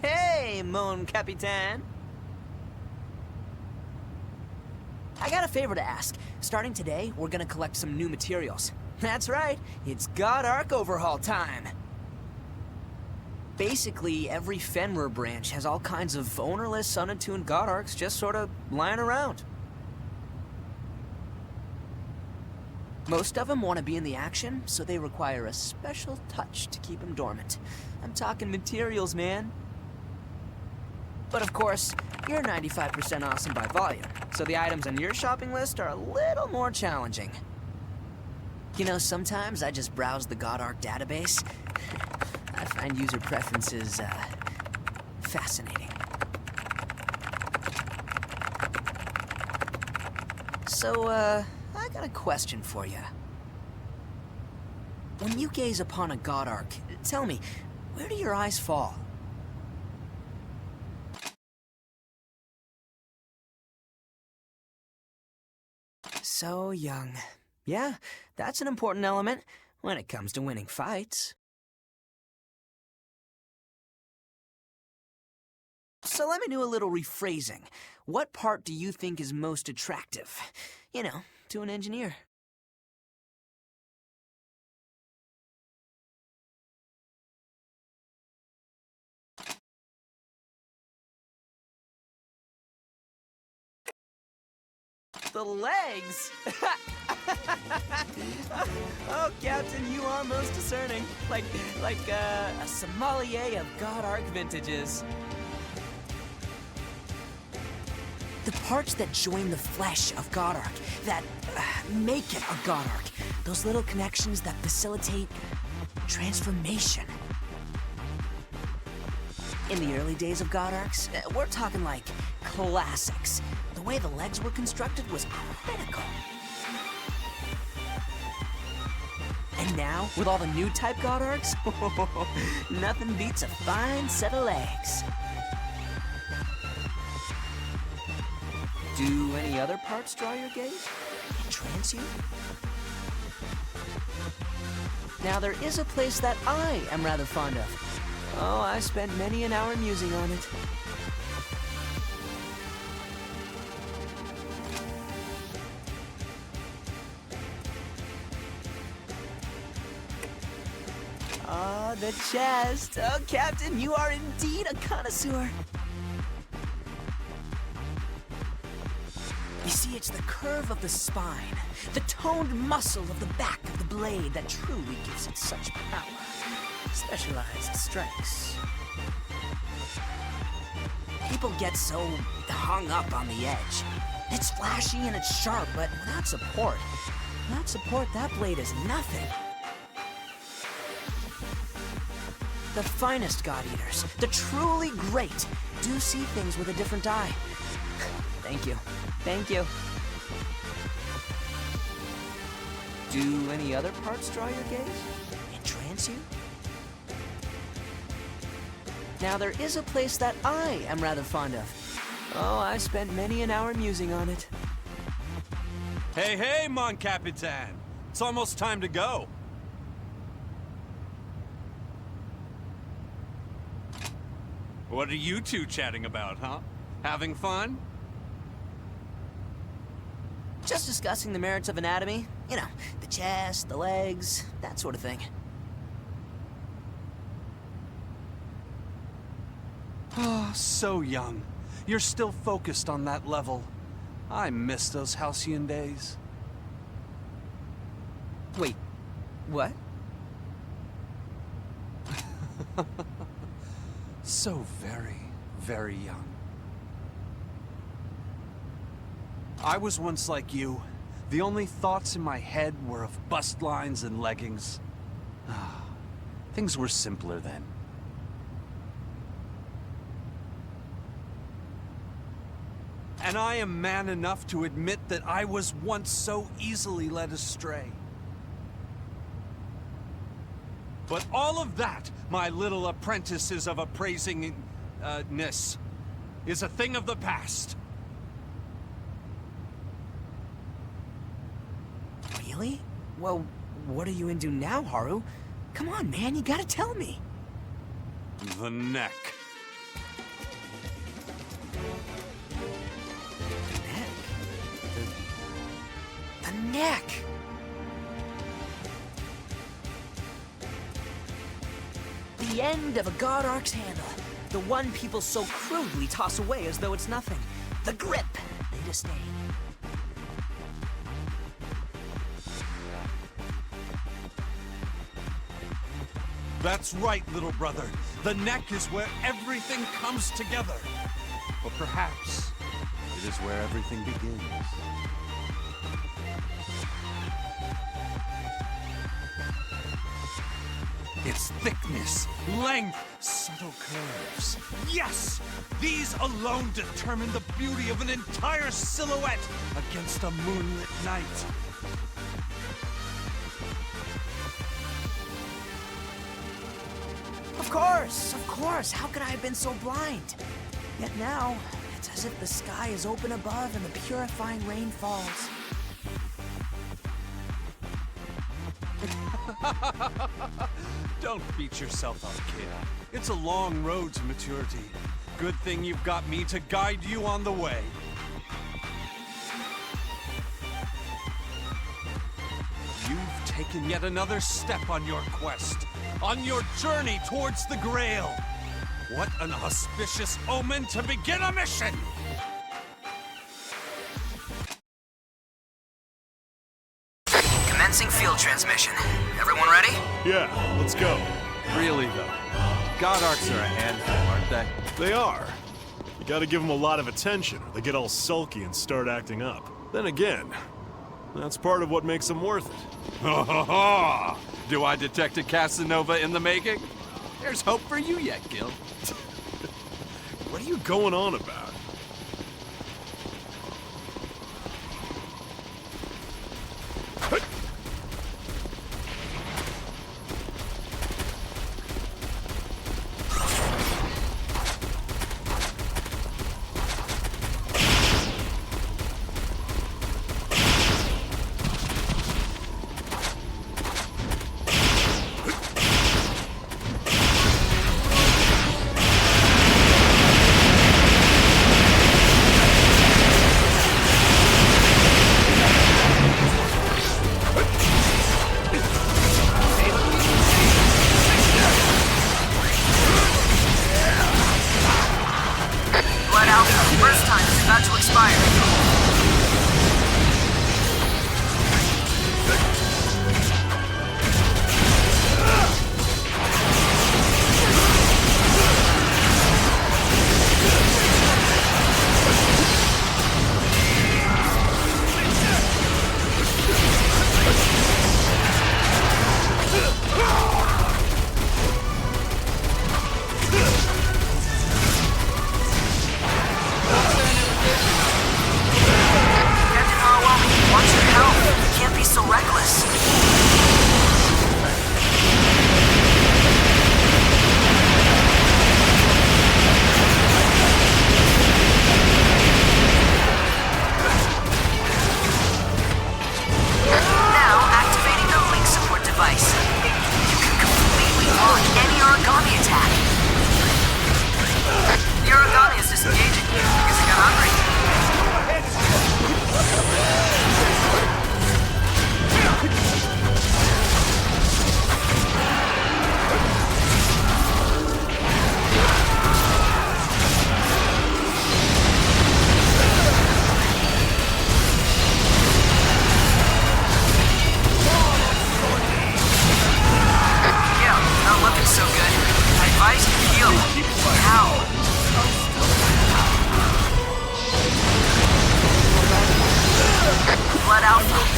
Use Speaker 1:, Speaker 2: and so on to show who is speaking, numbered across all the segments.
Speaker 1: Hey, Mon Capitan. I got a favor to ask. Starting today, we're gonna collect some new materials. That's right, it's God Arc overhaul time. Basically, every Fenrir branch has all kinds of ownerless, unattuned God Arcs just sort of lying around. Most of them want to be in the action, so they require a special touch to keep them dormant. I'm talking materials, man. But of course, you're 95% awesome by volume, so the items on your shopping list are a little more challenging. You know, sometimes I just browse the God Arc database. I find user preferences, fascinating. So, I got a question for you. When you gaze upon a God Arc, tell me, where do your eyes fall? So young. Yeah, that's an important element when it comes to winning fights. So let me do a little rephrasing. What part do you think is most attractive? You know, to an engineer. The legs? Oh, Captain, you are most discerning. Like a sommelier of God Arc vintages. The parts that join the flesh of God Arc, that make it a God Arc. Those little connections that facilitate transformation. In the early days of God Arcs, we're talking like classics. The way the legs were constructed was critical. And now, with all the new type God Arcs, nothing beats a fine set of legs. Do any other parts draw your gaze? Entrance you? Now, there is a place that I am rather fond of. Oh, I spent many an hour musing on it. Ah, the chest. Oh, Captain, you are indeed a connoisseur. You see, it's the curve of the spine, the toned muscle of the back of the blade that truly gives it such power. Specialized strikes. People get so hung up on the edge. It's flashy and it's sharp, but without support, that blade is nothing. The finest God Eaters, the truly great, do see things with a different eye. Thank you. Thank you. Do any other parts draw your gaze? Entrance you? Now, there is a place that I am rather fond of. Oh, I spent many an hour musing on it.
Speaker 2: Hey, hey, Mon Capitan! It's almost time to go. What are you two chatting about, huh? Having fun?
Speaker 1: Just discussing the merits of anatomy. You know, the chest, the legs, that sort of thing.
Speaker 2: Oh, so young. You're still focused on that level. I miss those halcyon days.
Speaker 1: Wait, what?
Speaker 2: So very, very young. I was once like you. The only thoughts in my head were of bust lines and leggings. Things were simpler then. And I am man enough to admit that I was once so easily led astray. But all of that, my little apprentices of appraisingness, is a thing of the past.
Speaker 1: Really? Well, what are you into now, Haru? Come on, man, you gotta tell me.
Speaker 2: The neck.
Speaker 1: A neck! The end of a God Ark's handle. The one people so crudely toss away as though it's nothing. The grip they disdain.
Speaker 2: That's right, little brother. The neck is where everything comes together. But perhaps it is where everything begins. Its thickness, length, subtle curves. Yes! These alone determine the beauty of an entire silhouette against a moonlit night.
Speaker 1: Of course, how could I have been so blind? Yet now, it's as if the sky is open above and the purifying rain falls.
Speaker 2: Don't beat yourself up, kid. It's a long road to maturity. Good thing you've got me to guide you on the way. You've taken yet another step on your quest, on your journey towards the Grail. What an auspicious omen to begin a mission!
Speaker 1: Commencing field transmission. Everyone ready?
Speaker 3: Yeah, let's go.
Speaker 2: Really, though, God Arks are a handful, aren't they?
Speaker 3: They are. You gotta give them a lot of attention, or they get all sulky and start acting up. Then again, that's part of what makes them worth it.
Speaker 2: Do I detect a Casanova in the making? There's hope for you yet, Gil.
Speaker 3: What are you going on about?
Speaker 1: First time is about to expire.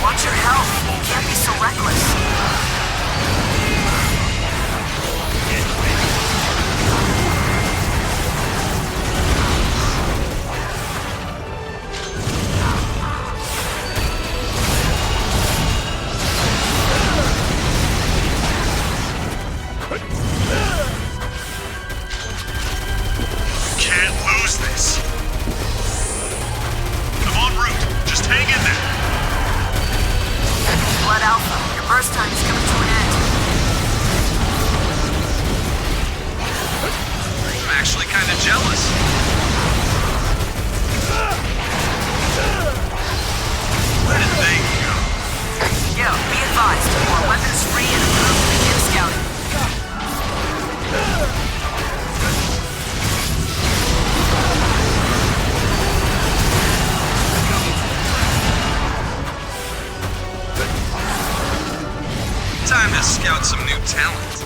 Speaker 1: Watch your health. You can't be so reckless.
Speaker 3: Can't lose this. I'm en route. Just hang in there.
Speaker 1: Blood Alpha, your burst time is coming to an end.
Speaker 3: I'm actually kind of jealous. Where did they go?
Speaker 2: scout some new talent.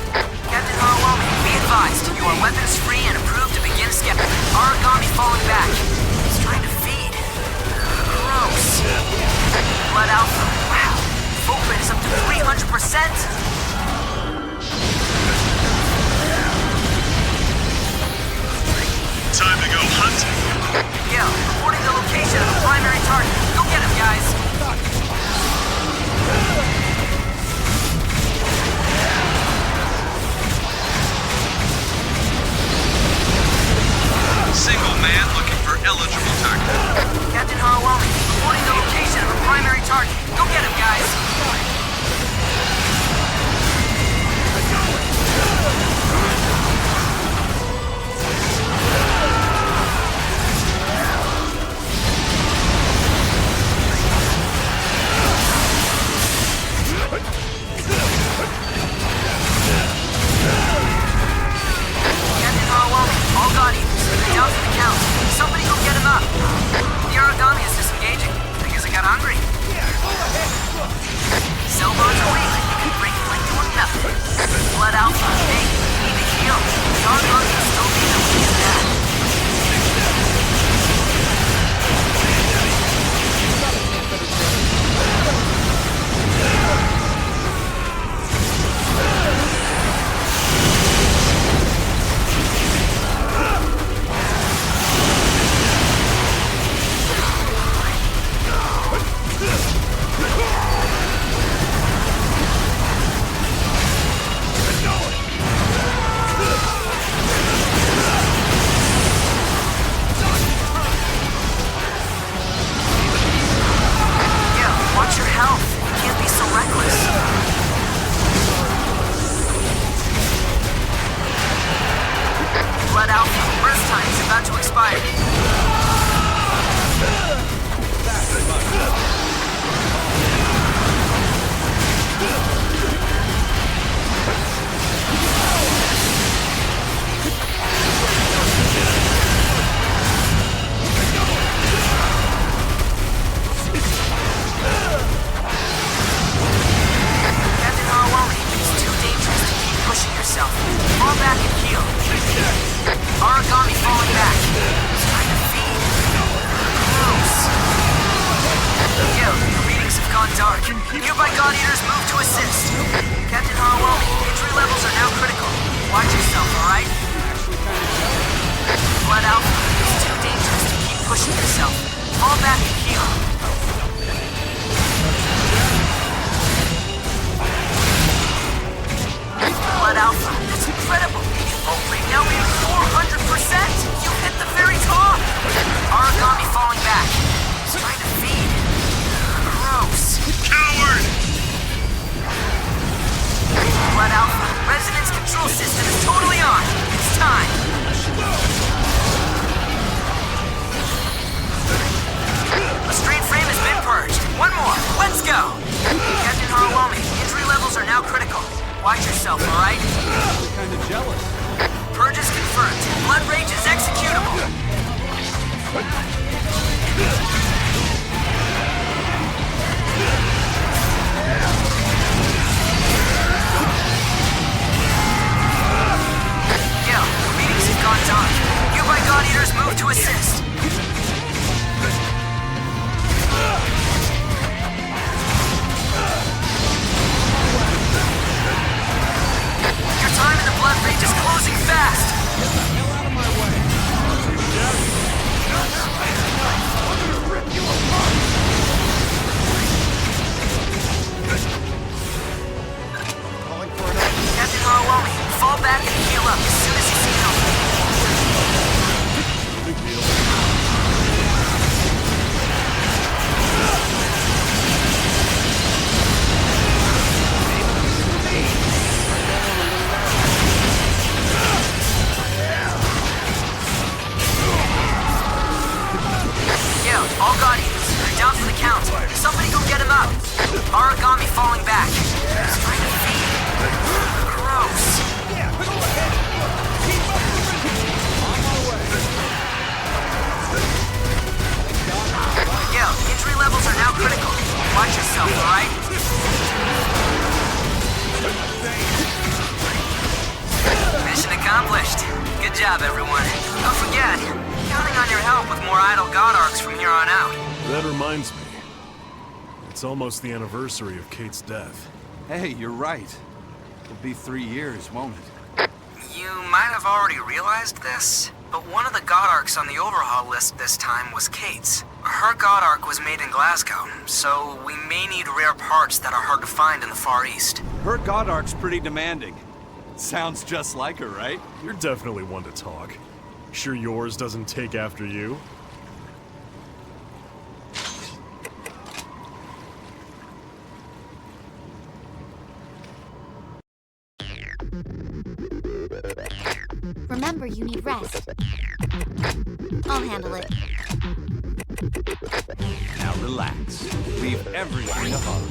Speaker 1: Captain Harwell, be advised. You are weapons free and approved to begin scaling. Origami falling back. He's trying to feed. Gross. Blood Alpha. Wow. Full rate is up to 300%.
Speaker 3: Time to go hunting.
Speaker 1: Gil, reporting the location of the primary target. Go get him, guys.
Speaker 2: Single man looking for eligible target.
Speaker 1: Captain Harwell, reporting the location of the primary target. Go get him, guys. Captain Harwell, all Guardians, they're down for the count. Somebody go get him up. The Origami is disengaging. I guess I got hungry. Cell bones are weak. You can break it like doing nothing. Blood Alpha, hey, you need to heal. The Origami will still be able to get that. Watch your health. You can't be so reckless. Blood Alpha, burst time is about to expire. Captain Harwell, it's too dangerous to keep pushing yourself. Fall back and heal. Origami falling back. He's trying to feed. Gross. Gil, the readings have gone dark. Nearby God Eaters move to assist. Captain Harwell, injury levels are now critical. Watch yourself, alright? Blood Alpha, it's too dangerous to keep pushing yourself. Fall back and heal. Blood Alpha, that's incredible. Full rate now being 400%. You hit the very top. Origami falling back. He's trying to feed. Gross.
Speaker 2: Coward!
Speaker 1: Blood Alpha, resonance control system is totally on. It's time. A strain frame has been purged. One more. Let's go. Captain Harwell, injury levels are now critical. Watch yourself, alright?
Speaker 2: Kinda jealous.
Speaker 1: Purge is confirmed. Blood rage is executable. Gil, the readings have gone dark. Nearby God Eaters move to assist. Your time in the blood rage is closing fast.
Speaker 2: Get the hell out of my way.
Speaker 3: reminds me. It's almost the anniversary of Kate's death.
Speaker 2: Hey, you're right. It'll be 3 years, won't it?
Speaker 1: You might have already realized this, but one of the God Arcs on the overhaul list this time was Kate's. Her God Arc was made in Glasgow, so we may need rare parts that are hard to find in the Far East.
Speaker 2: Her God Arc's pretty demanding. Sounds just like her, right?
Speaker 3: You're definitely one to talk. Sure yours doesn't take after you?
Speaker 4: Remember, you need rest. I'll handle it.
Speaker 2: Now relax. Leave everything to Haru.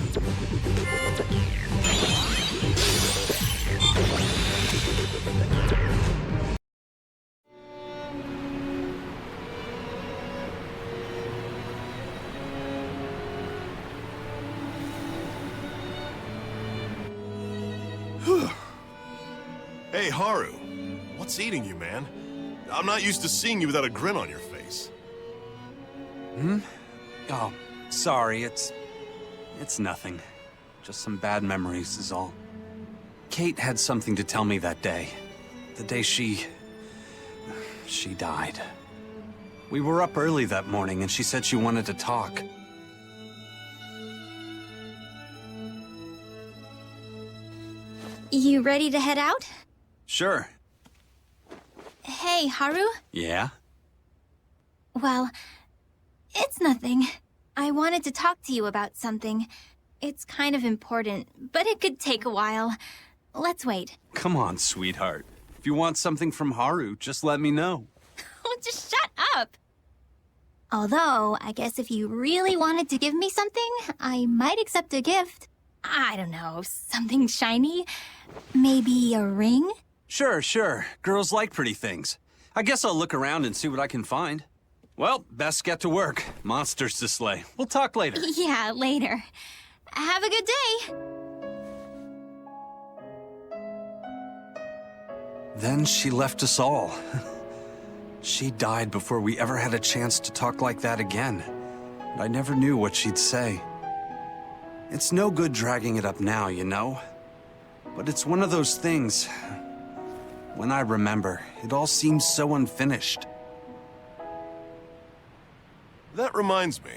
Speaker 3: Hey, Haru. What's eating you, man? I'm not used to seeing you without a grin on your face.
Speaker 2: Oh, sorry, it's nothing. Just some bad memories is all. Kate had something to tell me that day. The day she died. We were up early that morning and she said she wanted to talk.
Speaker 4: You ready to head out?
Speaker 2: Sure.
Speaker 4: Hey, Haru?
Speaker 2: Yeah?
Speaker 4: Well, it's nothing. I wanted to talk to you about something. It's kind of important, but it could take a while. Let's wait.
Speaker 2: Come on, sweetheart. If you want something from Haru, just let me know.
Speaker 4: Just shut up! Although, I guess if you really wanted to give me something, I might accept a gift. I don't know, something shiny? Maybe a ring?
Speaker 2: Sure. Girls like pretty things. I guess I'll look around and see what I can find. Well, best get to work. Monsters to slay. We'll talk later.
Speaker 4: Yeah, later. Have a good day!
Speaker 2: Then she left us all. She died before we ever had a chance to talk like that again. And I never knew what she'd say. It's no good dragging it up now, you know? But it's one of those things. When I remember, it all seems so unfinished.
Speaker 3: That reminds me.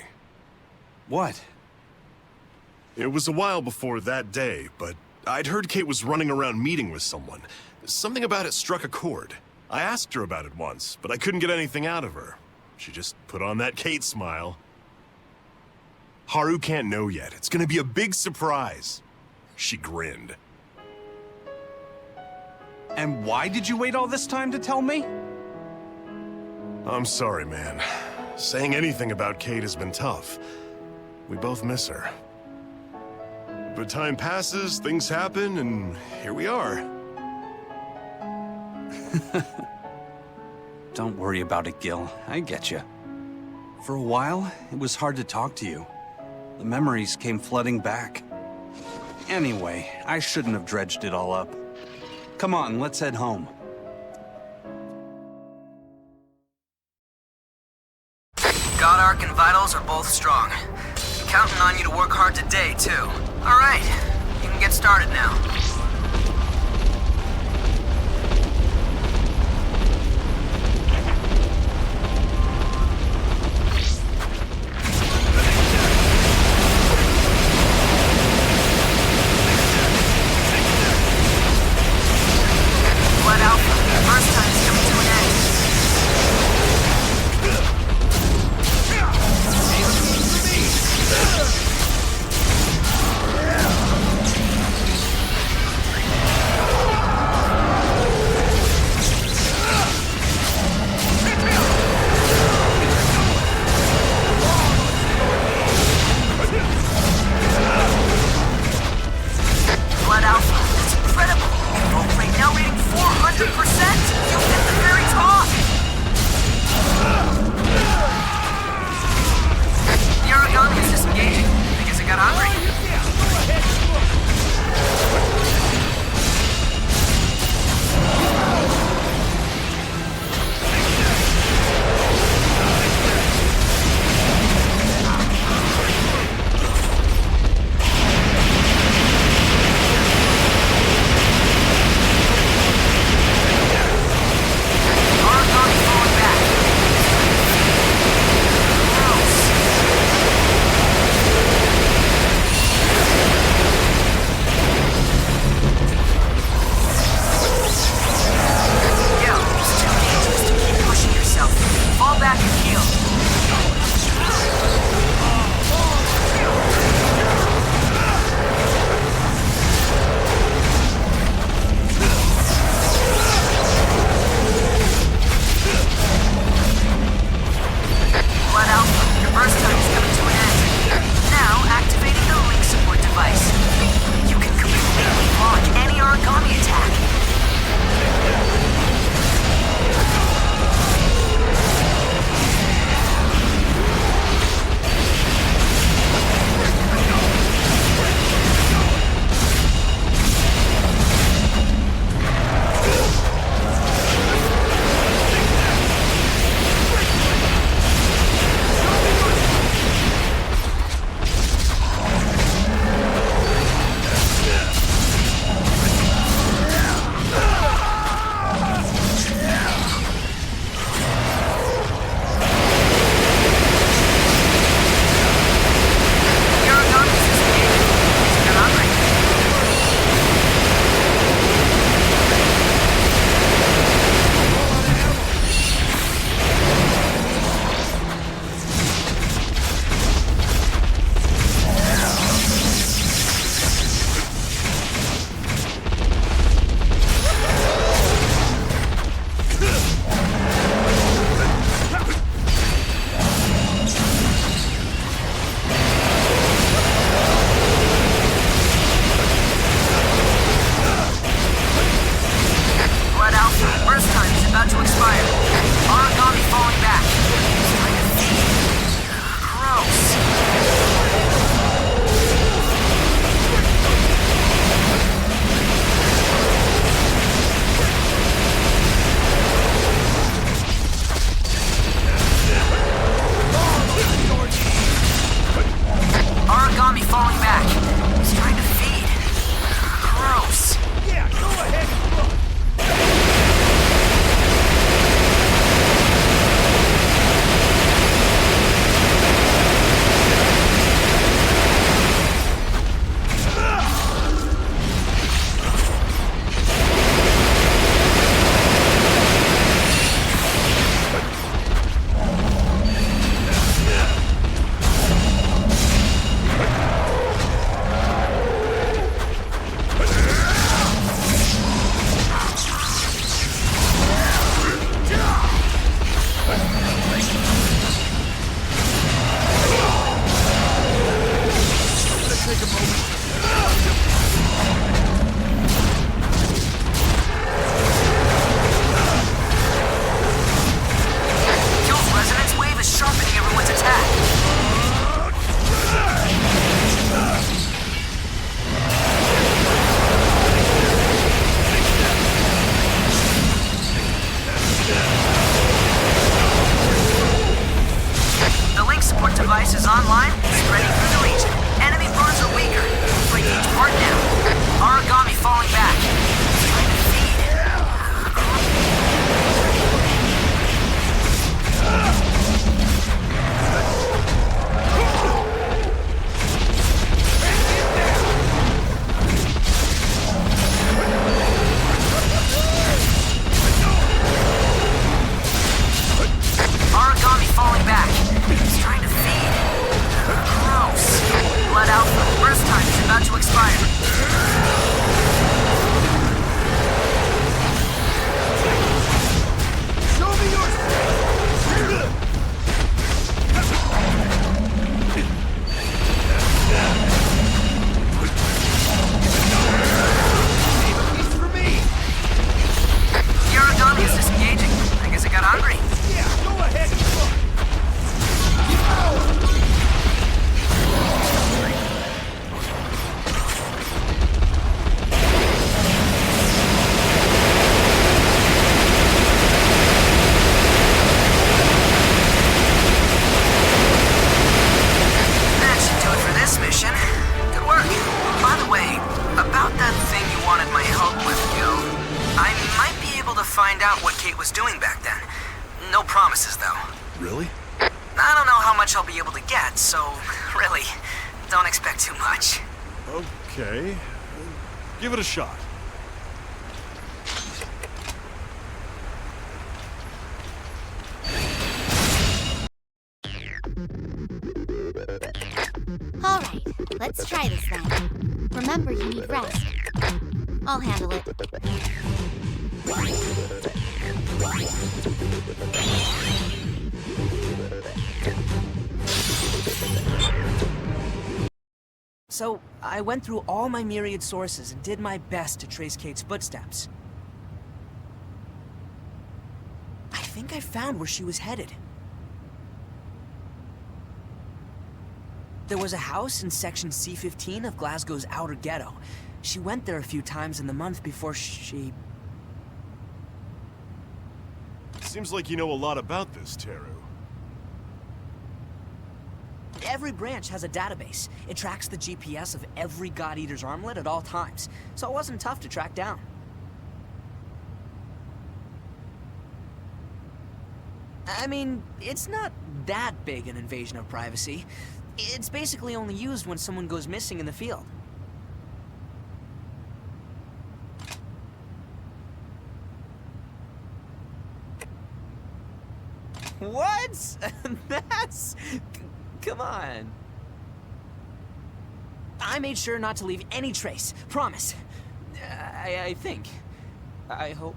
Speaker 2: What?
Speaker 3: It was a while before that day, but I'd heard Kate was running around meeting with someone. Something about it struck a chord. I asked her about it once, but I couldn't get anything out of her. She just put on that Kate smile. Haru can't know yet. It's gonna be a big surprise. She grinned.
Speaker 2: And why did you wait all this time to tell me?
Speaker 3: I'm sorry, man. Saying anything about Kate has been tough. We both miss her. But time passes, things happen, and here we are.
Speaker 2: Don't worry about it, Gil. I get you. For a while, it was hard to talk to you. The memories came flooding back. Anyway, I shouldn't have dredged it all up. Come on, let's head home.
Speaker 1: God Arc and Vitals are both strong. I'm counting on you to work hard today, too. All right, you can get started now. Blood Alpha, first time's coming to an end.
Speaker 2: take a moment.
Speaker 1: Guild's resonance wave is sharpening everyone's attack. The link support device is online and spreading through the region. Enemy burns are weaker. Break each part now. Origami falling back. Trying to feed. Origami falling back. He's trying to feed. Gross. Blood Alpha. Burst time is about to expire.
Speaker 2: Show me your for me.
Speaker 1: The origami is disengaging. I guess it got hungry.
Speaker 2: Yeah, go ahead.
Speaker 1: That should do it for this mission. Good work. By the way, about that thing you wanted my help with, Gil, I might be able to find out what Kate was doing back then. No promises, though.
Speaker 3: Really?
Speaker 1: I don't know how much I'll be able to get, so really, don't expect too much.
Speaker 3: Okay. Give it a shot.
Speaker 4: All right, let's try this then. Remember, you need rest. I'll handle it.
Speaker 1: So, I went through all my myriad sources and did my best to trace Kate's footsteps. I think I found where she was headed. There was a house in section C15 of Glasgow's outer ghetto. She went there a few times in the month before she...
Speaker 3: Seems like you know a lot about this, Teru.
Speaker 1: Every branch has a database. It tracks the GPS of every God Eater's armlet at all times, so it wasn't tough to track down. I mean, it's not that big an invasion of privacy. It's basically only used when someone goes missing in the field. What? That's... Come on. I made sure not to leave any trace. Promise. I think. I hope.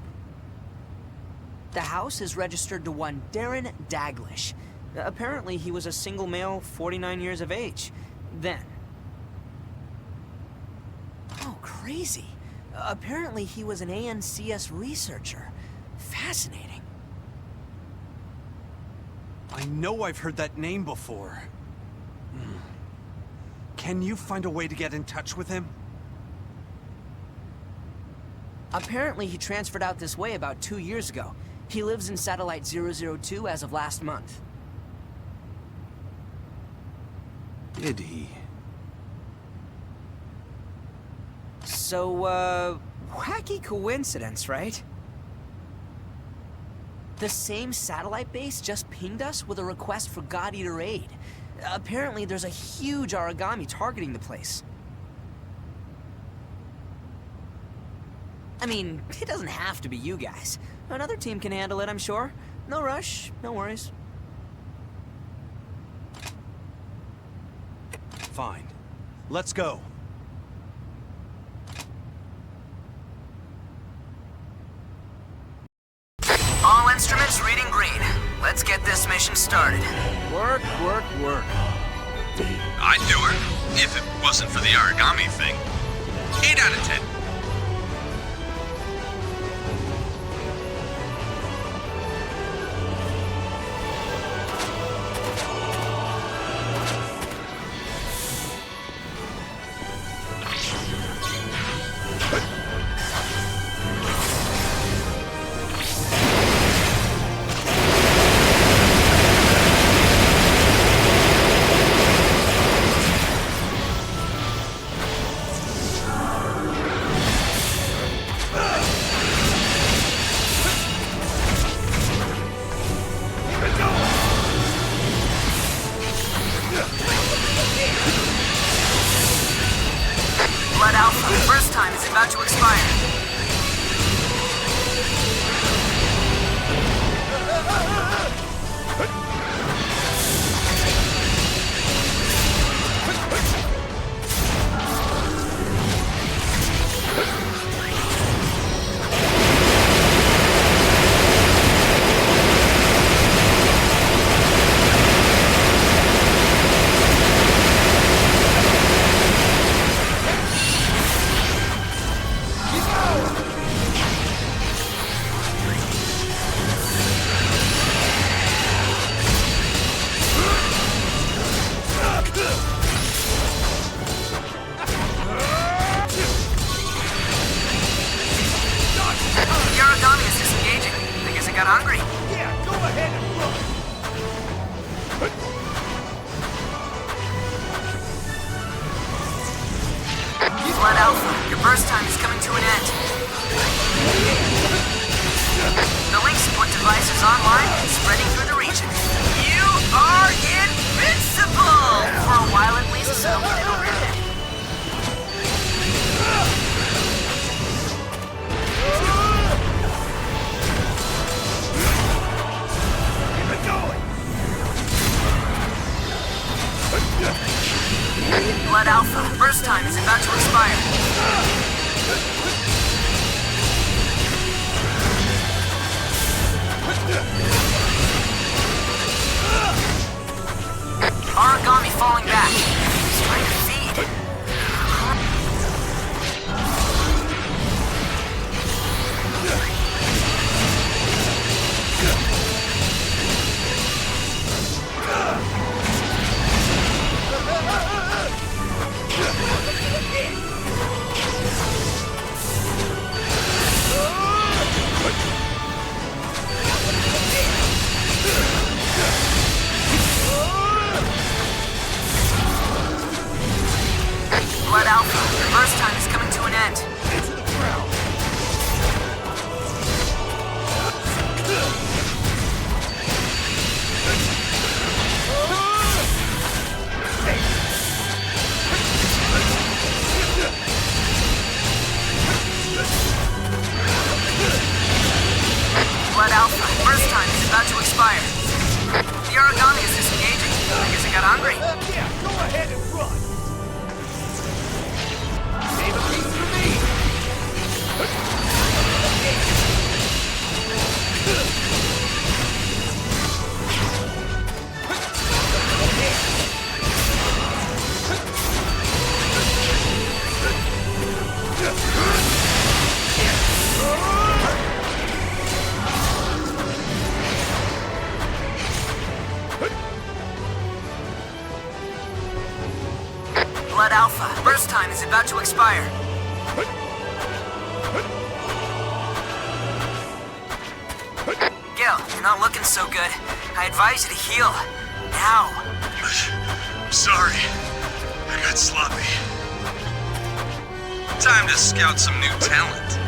Speaker 1: The house is registered to one Darren Daglish. Apparently, he was a single male, 49 years of age. Then. Oh, crazy. Apparently, he was an ANCS researcher. Fascinating.
Speaker 2: I know I've heard that name before. Can you find a way to get in touch with him?
Speaker 1: Apparently, he transferred out this way about 2 years ago. He lives in Satellite 002 as of last month.
Speaker 2: Did he?
Speaker 1: So, wacky coincidence, right? The same satellite base just pinged us with a request for God Eater aid. Apparently, there's a huge origami targeting the place. I mean, it doesn't have to be you guys. Another team can handle it, I'm sure. No rush, no worries.
Speaker 2: Fine. Let's go.
Speaker 1: All instruments reading green. Let's get this mission started.
Speaker 2: Work, work, work.
Speaker 5: I'd do her, if it wasn't for the origami thing. 8 out of 10.
Speaker 1: Blood Alpha, first time is about to expire. Got hungry.
Speaker 2: Yeah, go ahead and run!
Speaker 1: Blood Alpha, your burst time is coming to an end. The link support device is online and spreading through the region. You are invincible! For a while at least, so don't get it over your head. Blood Alpha, burst time is about to expire. Origami falling back. He's trying to feed. Blood Alpha, your burst time is coming to an end.
Speaker 2: Into the ground!
Speaker 1: Blood Alpha, burst time is about to expire. The origami is disengaging. I guess it got hungry.
Speaker 2: Yeah, go ahead and run! Save a piece for me!
Speaker 1: Blood Alpha, burst time is about to expire. Gil, you're not looking so good. I advise you to heal. Now.
Speaker 5: Sorry, I got sloppy. Time to scout some new talent.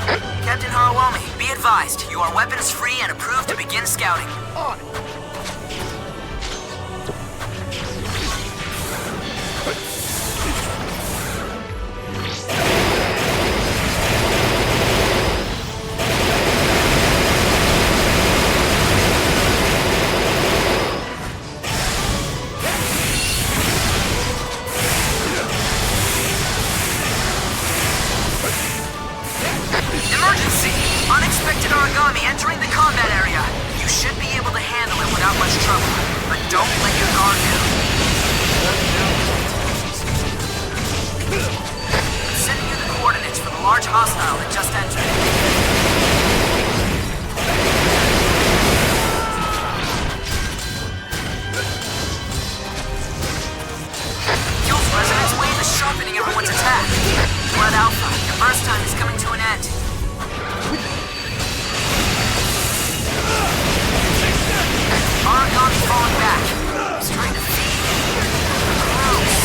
Speaker 1: Captain Harawami, be advised, you are weapons free and approved to begin scouting.
Speaker 2: On it!
Speaker 1: Emergency! Unexpected origami entering the combat area. You should be able to handle it without much trouble, but don't let your guard down. Sending you the coordinates for the large hostile that just entered. Guild's resonance wave is sharpening everyone's attack. Blood Alpha, your burst time is coming to an end. Aragami falling back. He's trying to feed. Gross.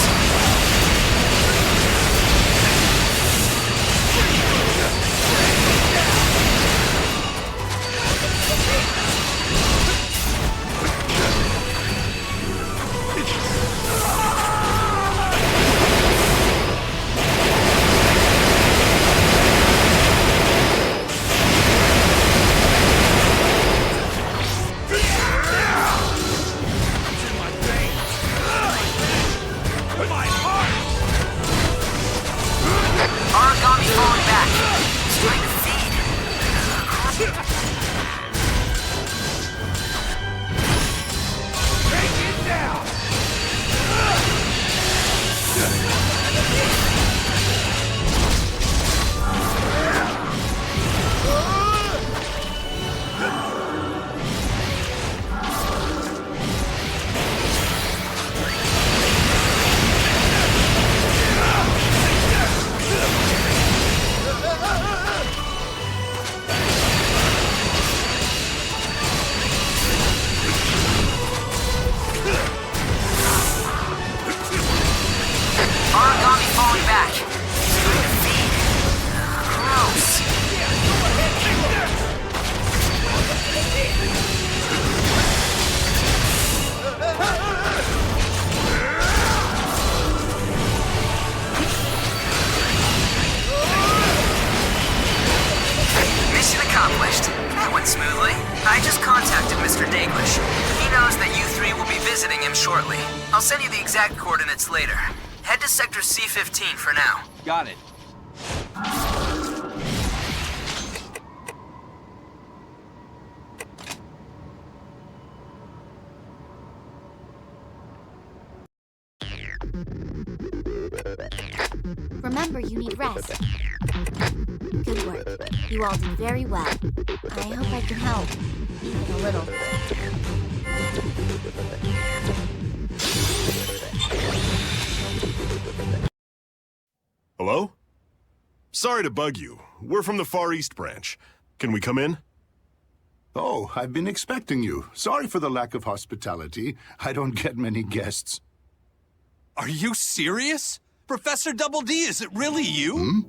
Speaker 1: Aragami falling back. He's trying to feed.
Speaker 2: Take it down!
Speaker 1: Aragami falling back. He's trying to feed. Gross. Mission accomplished. That went smoothly. I just contacted Mr. Daglish. He knows that you three will be visiting him shortly. I'll send you the exact coordinates later. Head to Sector C-15 for now.
Speaker 2: Got it.
Speaker 6: Remember, you need rest. Good work. You all did very well. I hope I can help, even a little.
Speaker 3: Hello? Sorry to bug you. We're from the Far East branch. Can we come in?
Speaker 7: Oh, I've been expecting you. Sorry for the lack of hospitality. I don't get many guests.
Speaker 2: Are you serious? Professor Double D, is it really you?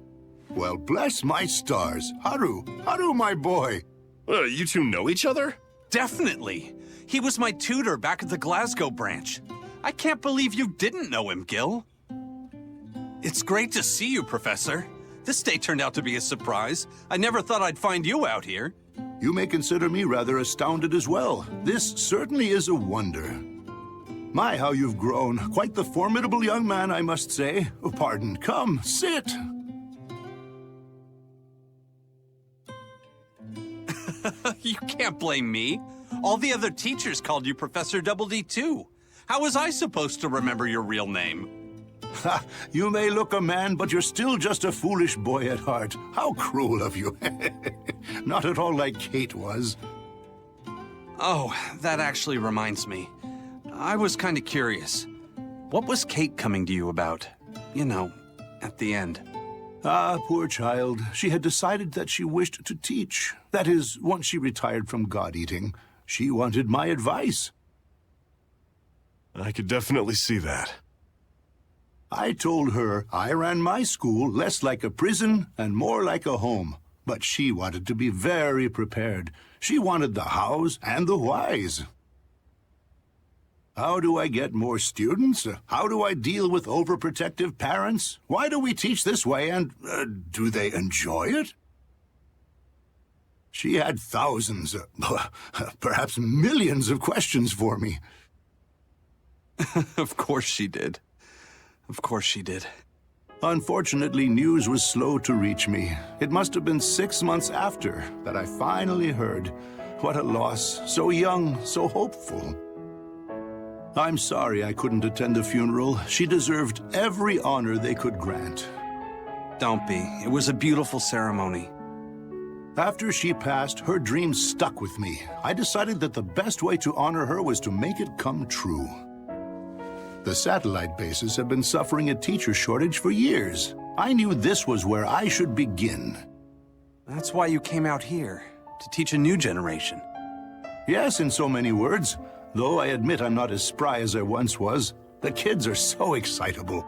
Speaker 7: Well, bless my stars. Haru, my boy.
Speaker 3: You two know each other?
Speaker 2: Definitely. He was my tutor back at the Glasgow branch. I can't believe you didn't know him, Gil. It's great to see you, Professor. This day turned out to be a surprise. I never thought I'd find you out here.
Speaker 7: You may consider me rather astounded as well. This certainly is a wonder. My, how you've grown. Quite the formidable young man, I must say. Oh, pardon. Come, sit.
Speaker 2: You can't blame me. All the other teachers called you Professor Double D too. How was I supposed to remember your real name?
Speaker 7: Ha! You may look a man, but you're still just a foolish boy at heart. How cruel of you. Not at all like Kate was.
Speaker 2: Oh, that actually reminds me. I was kind of curious. What was Kate coming to you about? You know, at the end.
Speaker 7: Ah, poor child. She had decided that she wished to teach. That is, once she retired from god-eating. She wanted my advice.
Speaker 3: I could definitely see that.
Speaker 7: I told her I ran my school less like a prison and more like a home. But she wanted to be very prepared. She wanted the hows and the whys. How do I get more students? How do I deal with overprotective parents? Why do we teach this way, and do they enjoy it? She had thousands, perhaps millions of questions for me.
Speaker 2: Of course she did. Of course she did.
Speaker 7: Unfortunately, news was slow to reach me. It must have been 6 months after that I finally heard. What a loss. So young, so hopeful. I'm sorry I couldn't attend the funeral. She deserved every honor they could grant.
Speaker 2: Don't be. It was a beautiful ceremony.
Speaker 7: After she passed, her dreams stuck with me. I decided that the best way to honor her was to make it come true. The satellite bases have been suffering a teacher shortage for years. I knew this was where I should begin.
Speaker 2: That's why you came out here, to teach a new generation.
Speaker 7: Yes, in so many words. Though I admit I'm not as spry as I once was. The kids are so excitable.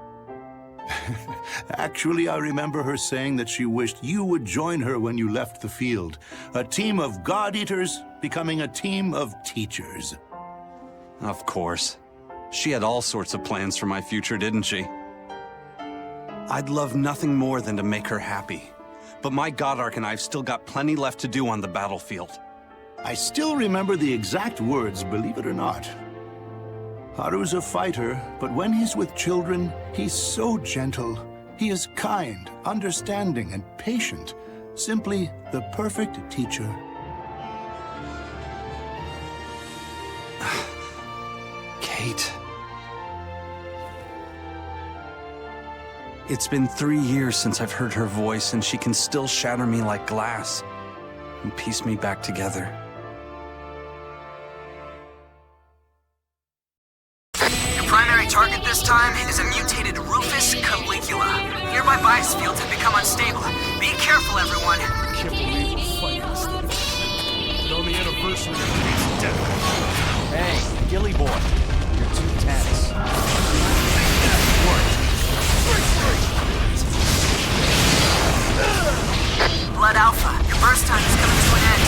Speaker 7: Actually, I remember her saying that she wished you would join her when you left the field. A team of God-eaters becoming a team of teachers.
Speaker 2: Of course. She had all sorts of plans for my future, didn't she? I'd love nothing more than to make her happy. But my God-Ark and I've still got plenty left to do on the battlefield.
Speaker 7: I still remember the exact words, believe it or not. Haru's a fighter, but when he's with children, he's so gentle. He is kind, understanding, and patient. Simply the perfect teacher.
Speaker 2: Kate. It's been 3 years since I've heard her voice, and she can still shatter me like glass and piece me back together.
Speaker 1: Primary target this time is a mutated Rufus Caligula. Nearby bias fields have become unstable. Be careful, everyone.
Speaker 3: I can't believe we're fighting this thing. But on the anniversary of his death.
Speaker 8: Hey, Gilly boy, you're too tense.
Speaker 1: Blood Alpha, your burst time is coming to an end.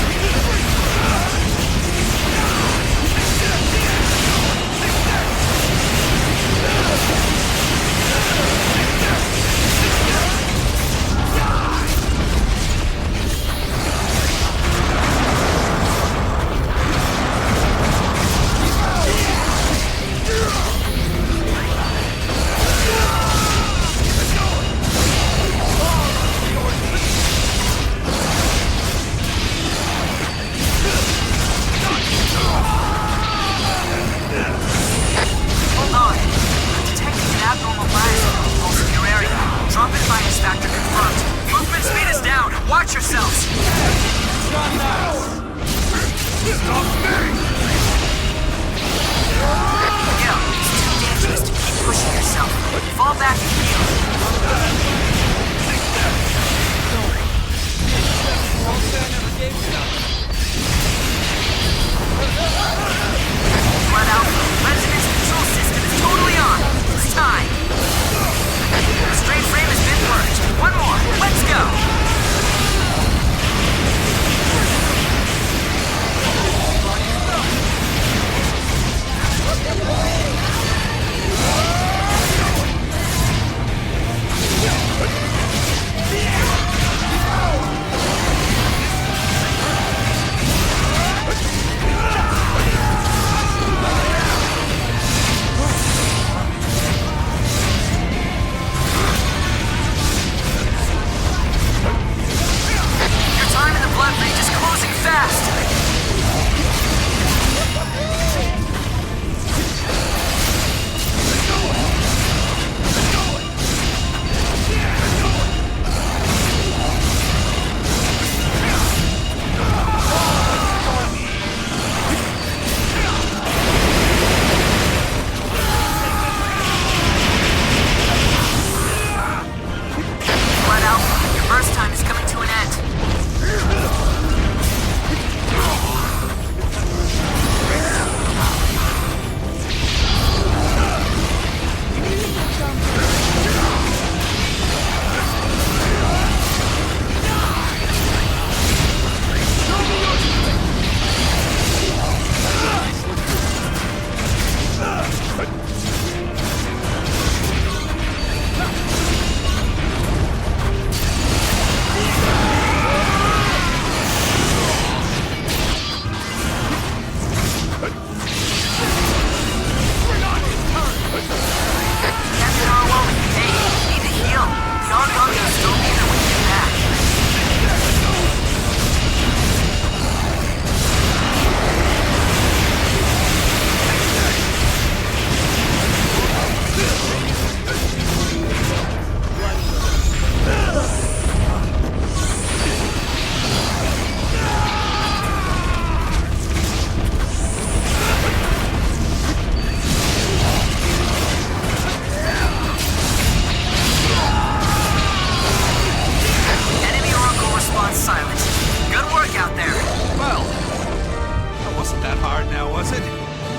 Speaker 2: that hard now, was it?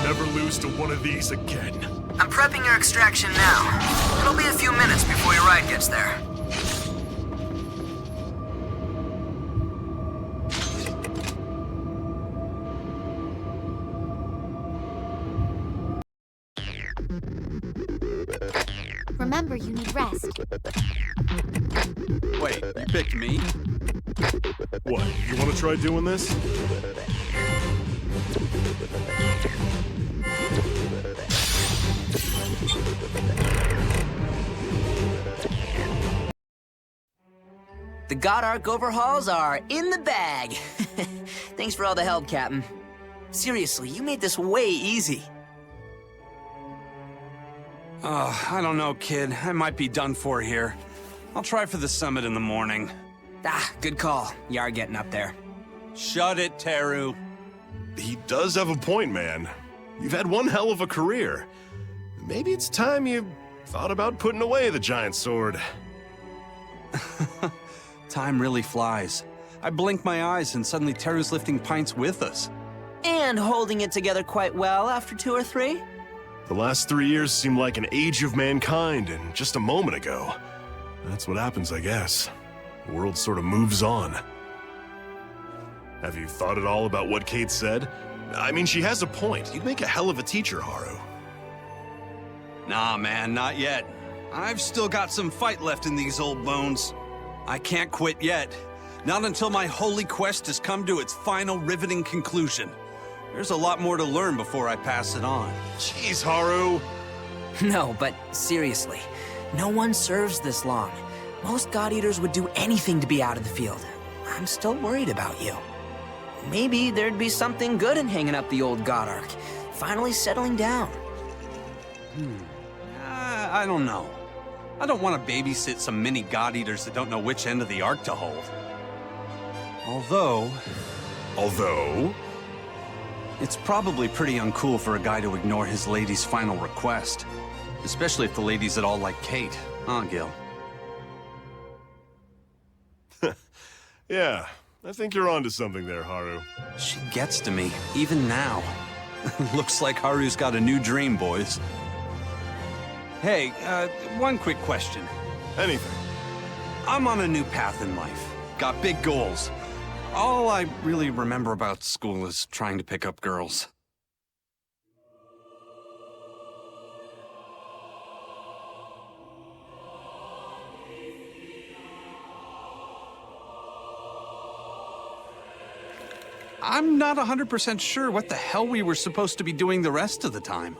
Speaker 3: Never lose to one of these again.
Speaker 1: I'm prepping your extraction now. It'll be a few minutes before your ride gets there.
Speaker 6: Remember, you need rest.
Speaker 2: Wait, you picked me?
Speaker 3: What, you want to try doing this?
Speaker 1: The God Arc overhauls are in the bag. Thanks for all the help, Captain. Seriously, you made this way easy.
Speaker 2: I don't know, kid. I might be done for here. I'll try for the summit in the morning.
Speaker 1: Ah, good call. You are getting up there.
Speaker 2: Shut it, Teru.
Speaker 3: He does have a point, man. You've had one hell of a career. Maybe it's time you thought about putting away the giant sword.
Speaker 2: Time really flies. I blink my eyes and suddenly Teru's lifting pints with us.
Speaker 1: And holding it together quite well after 2 or 3?
Speaker 3: The last 3 years seem like an age of mankind, and just a moment ago. That's what happens, I guess. The world sort of moves on. Have you thought at all about what Kate said? I mean, she has a point. You'd make a hell of a teacher, Haru.
Speaker 2: Nah, man, not yet. I've still got some fight left in these old bones. I can't quit yet. Not until my holy quest has come to its final riveting conclusion. There's a lot more to learn before I pass it on.
Speaker 3: Jeez, Haru.
Speaker 1: No, but seriously, no one serves this long. Most God Eaters would do anything to be out of the field. I'm still worried about you. Maybe there'd be something good in hanging up the old God Arc, finally settling down.
Speaker 2: I don't know. I don't want to babysit some mini God Eaters that don't know which end of the Arc to hold. Although, it's probably pretty uncool for a guy to ignore his lady's final request. Especially if the lady's at all like Kate, huh, Gil?
Speaker 3: Yeah, I think you're onto something there, Haru.
Speaker 2: She gets to me, even now. Looks like Haru's got a new dream, boys. Hey, one quick question.
Speaker 3: Anything.
Speaker 2: I'm on a new path in life. Got big goals. All I really remember about school is trying to pick up girls. I'm not 100% sure what the hell we were supposed to be doing the rest of the time.